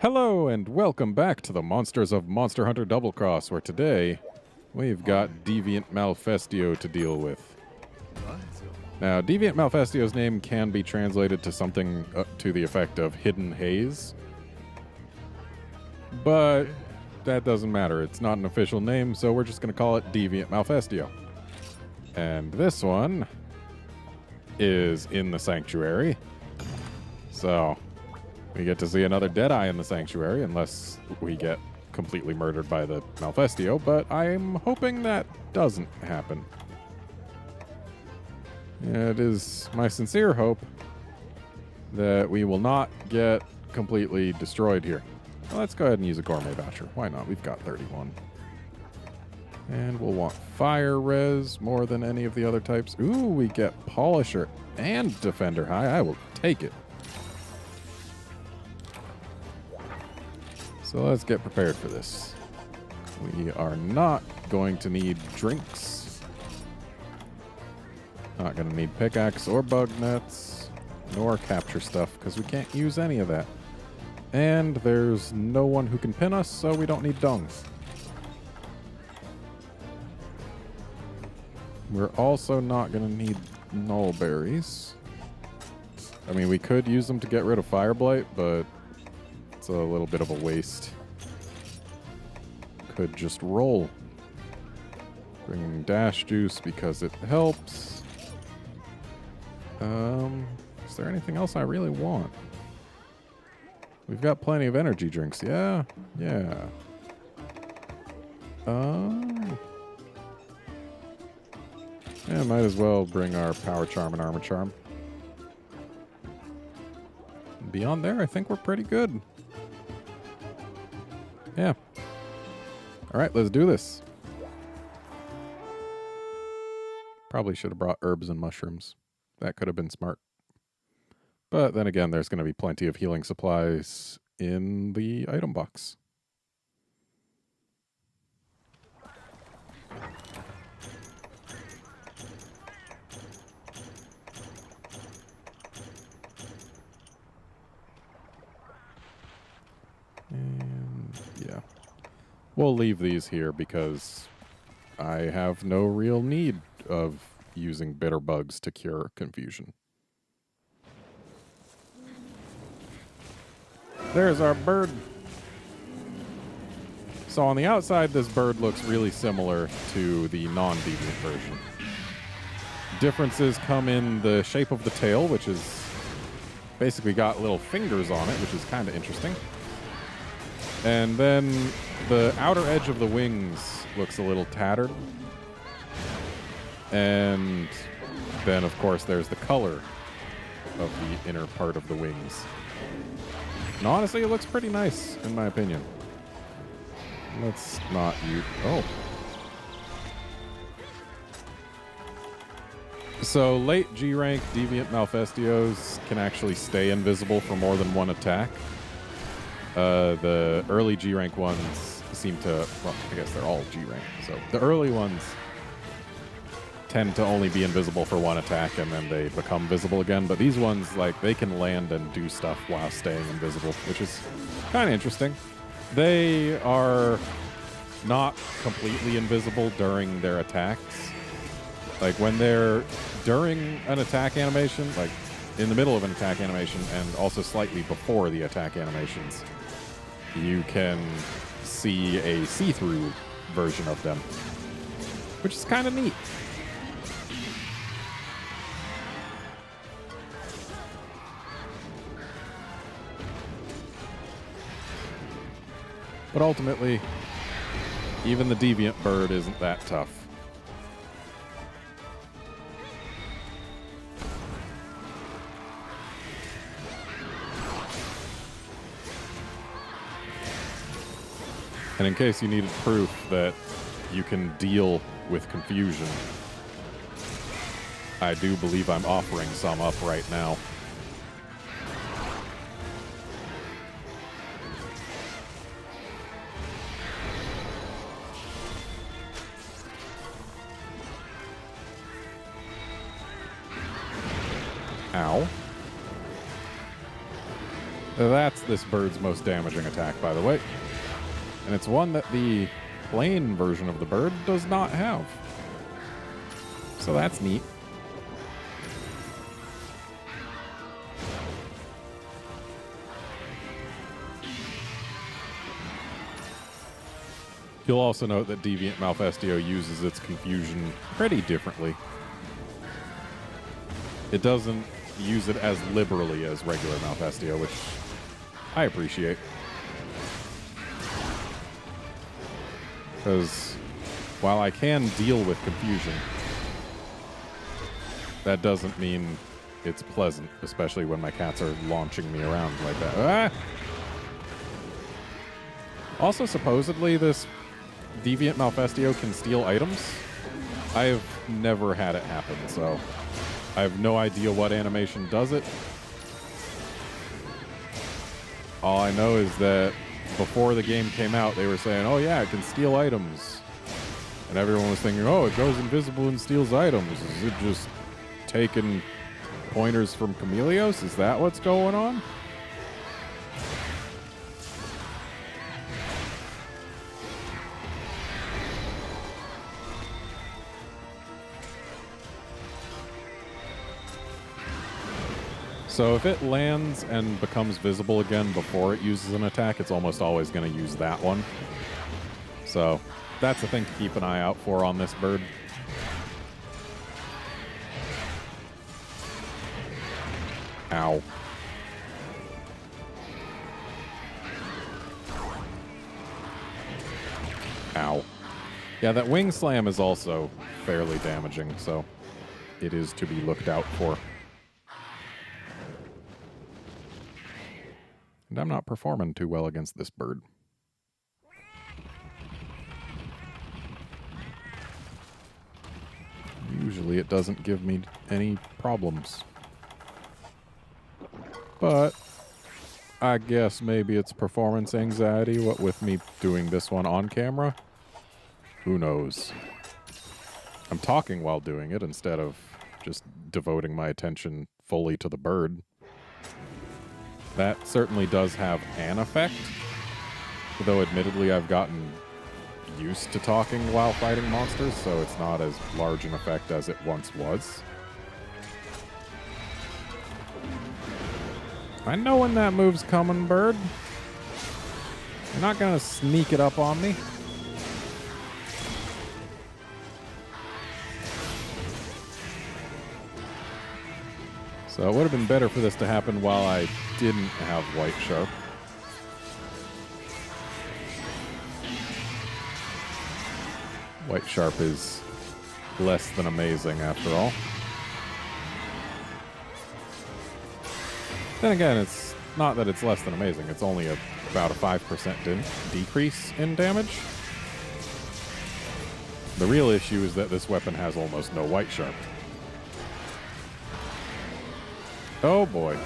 Hello and welcome back to the Monsters of Monster Hunter Double Cross, where today we've got Deviant Malfestio to deal with. Now, Deviant Malfestio's name can be translated to something to the effect of Hidden Haze, but that doesn't matter. It's not an official name, so we're just going to call it Deviant Malfestio. And this one is in the Sanctuary, so we get to see another Deadeye in the Sanctuary, unless we get completely murdered by the Malfestio, but I'm hoping that doesn't happen. It is my sincere hope that we will not get completely destroyed here. Well, let's go ahead and use a gourmet voucher. Why not? We've got 31. And we'll want fire res more than any of the other types. Ooh, we get Polisher and Defender High. I will take it. So let's get prepared for this. We are not going to need drinks. Not going to need pickaxe or bug nets, nor capture stuff, because we can't use any of that. And there's no one who can pin us, so we don't need dung. We're also not going to need null berries. I mean, we could use them to get rid of Fire Blight, but it's a little bit of a waste. Could just roll. Bring dash juice because it helps. Is there anything else I really want? We've got plenty of energy drinks. Yeah. Yeah, might as well bring our Power Charm and Armor Charm. Beyond there, I think we're pretty good. Yeah. All right, let's do this. Probably should have brought herbs and mushrooms. That could have been smart. But then again, there's going to be plenty of healing supplies in the item box. And yeah. We'll leave these here because I have no real need of using bitter bugs to cure confusion. There's our bird. So on the outside, this bird looks really similar to the non-deviant version. Differences come in the shape of the tail, which is basically got little fingers on it, which is kind of interesting. And then the outer edge of the wings looks a little tattered. And then, of course, there's the color of the inner part of the wings. And honestly, it looks pretty nice, in my opinion. Let's not use... Oh. So, late G-rank Deviant Malfestios can actually stay invisible for more than one attack. The early G-rank ones seem to... Well, I guess they're all G-rank. So, the early ones tend to only be invisible for one attack, and then they become visible again. But these ones, like, they can land and do stuff while staying invisible, which is kind of interesting. They are not completely invisible during their attacks. Like, when they're during an attack animation, like, in the middle of an attack animation, and also slightly before the attack animations, you can see a see-through version of them, which is kind of neat. But ultimately, even the Deviant bird isn't that tough. And in case you needed proof that you can deal with confusion, I do believe I'm offering some up right now. Ow. That's this bird's most damaging attack, by the way. And it's one that the plain version of the bird does not have. So that's neat. You'll also note that Deviant Malfestio uses its confusion pretty differently. It doesn't use it as liberally as regular Malfestio, which I appreciate. Because while I can deal with confusion, that doesn't mean it's pleasant, especially when my cats are launching me around like that. Ah! Also, supposedly, this Deviant Malfestio can steal items. I have never had it happen, so I have no idea what animation does it. All I know is that before the game came out, they were saying, oh yeah, it can steal items. And everyone was thinking, oh, it goes invisible and steals items. Is it just taking pointers from Chameleos? Is that what's going on? So if it lands and becomes visible again before it uses an attack, it's almost always going to use that one. So that's the thing to keep an eye out for on this bird. Ow. Ow. Yeah, that wing slam is also fairly damaging, so it is to be looked out for. And I'm not performing too well against this bird. Usually it doesn't give me any problems. But I guess maybe it's performance anxiety, what with me doing this one on camera. Who knows? I'm talking while doing it instead of just devoting my attention fully to the bird. That certainly does have an effect, though admittedly I've gotten used to talking while fighting monsters, so it's not as large an effect as it once was. I know when that move's coming, bird. You're not gonna sneak it up on me. So it would have been better for this to happen while I didn't have White Sharp. White Sharp is less than amazing after all. Then again, it's not that it's less than amazing. It's only about a 5% decrease in damage. The real issue is that this weapon has almost no White Sharp. Oh boy.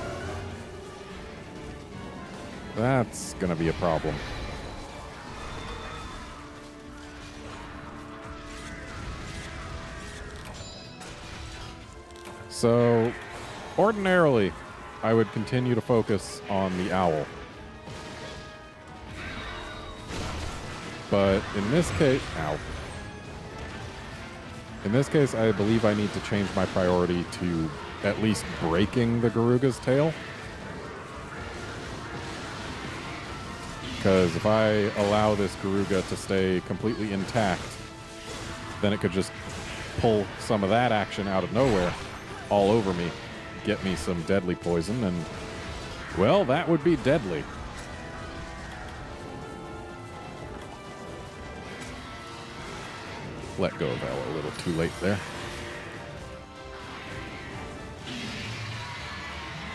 That's gonna be a problem. So, ordinarily, I would continue to focus on the owl. But in this case, ow. In this case, I believe I need to change my priority to at least breaking the Garuga's tail. Because if I allow this Garuga to stay completely intact, then it could just pull some of that action out of nowhere all over me, get me some deadly poison, and, well, that would be deadly. Let go of Ella a little too late there.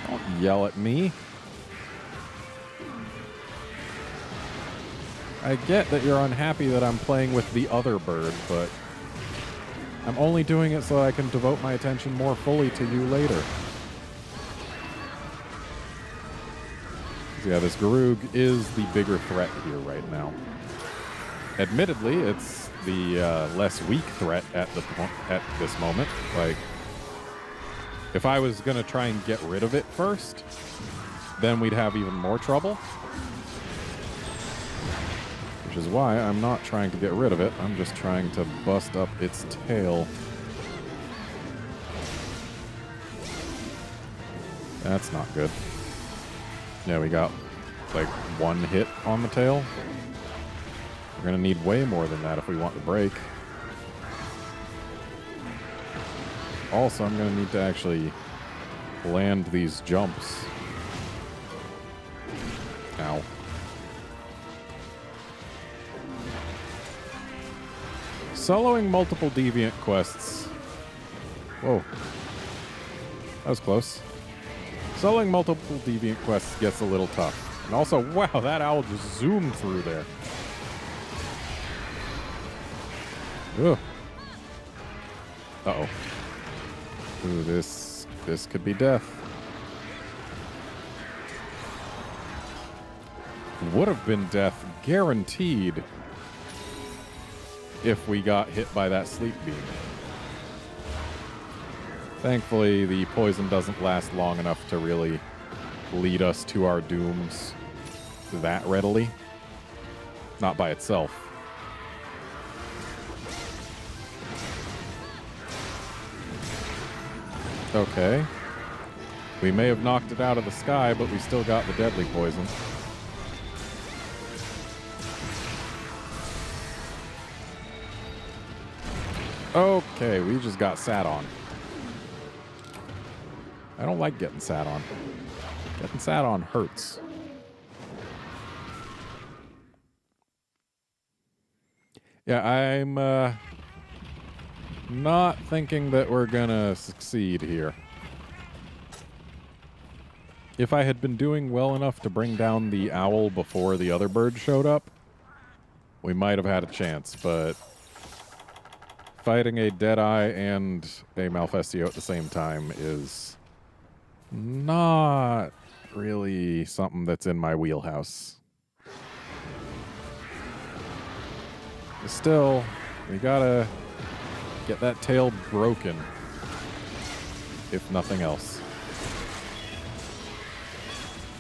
Don't yell at me. I get that you're unhappy that I'm playing with the other bird, but I'm only doing it so that I can devote my attention more fully to you later. Yeah, this Garug is the bigger threat here right now. Admittedly, it's the less weak threat at this moment. Like, if I was going to try and get rid of it first, then we'd have even more trouble. Which is why I'm not trying to get rid of it. I'm just trying to bust up its tail. That's not good. Yeah, we got like one hit on the tail. We're going to need way more than that if we want to break. Also, I'm going to need to actually land these jumps. Ow. Soloing multiple Deviant quests. Whoa. That was close. Soloing multiple Deviant quests gets a little tough. And also, wow, that owl just zoomed through there. Ugh. Uh-oh. Ooh, this could be death. Would have been death, guaranteed, if we got hit by that sleep beam. Thankfully, the poison doesn't last long enough to really lead us to our dooms that readily. Not by itself. Okay. We may have knocked it out of the sky, but we still got the deadly poison. Okay, we just got sat on. I don't like getting sat on. Getting sat on hurts. Yeah, I'm not thinking that we're gonna succeed here. If I had been doing well enough to bring down the owl before the other bird showed up, we might have had a chance, but fighting a Deadeye and a Malfestio at the same time is not really something that's in my wheelhouse. Still, we gotta get that tail broken, if nothing else.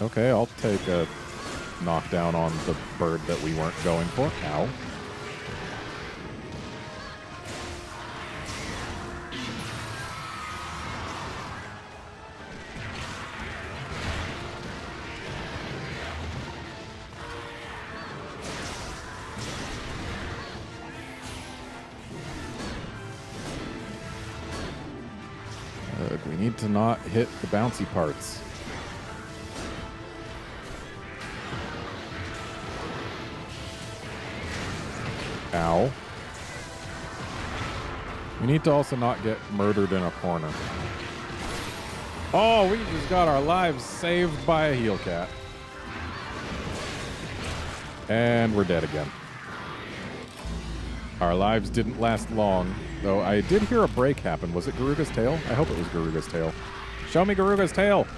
Okay, I'll take a knockdown on the bird that we weren't going for. Ow. We need to not hit the bouncy parts. Ow. We need to also not get murdered in a corner. Oh, we just got our lives saved by a heel cat. And we're dead again. Our lives didn't last long, though I did hear a break happen. Was it Garuga's tail? I hope it was Garuga's tail. Show me Garuga's tail.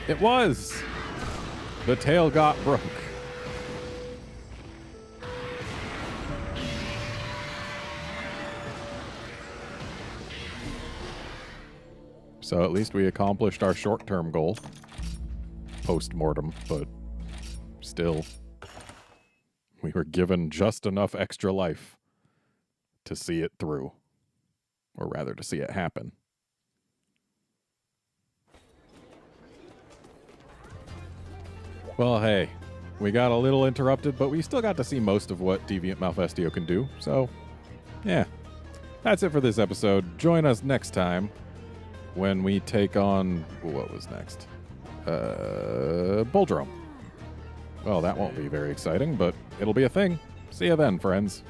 It was. The tail got broke. So at least we accomplished our short-term goal. Post-mortem, but still. We were given just enough extra life to see it through. Or rather, to see it happen. Well, hey. We got a little interrupted, but we still got to see most of what Deviant Malfestio can do. So, yeah. That's it for this episode. Join us next time when we take on... What was next? Bulldrome. Well, that won't be very exciting, but it'll be a thing. See you then, friends.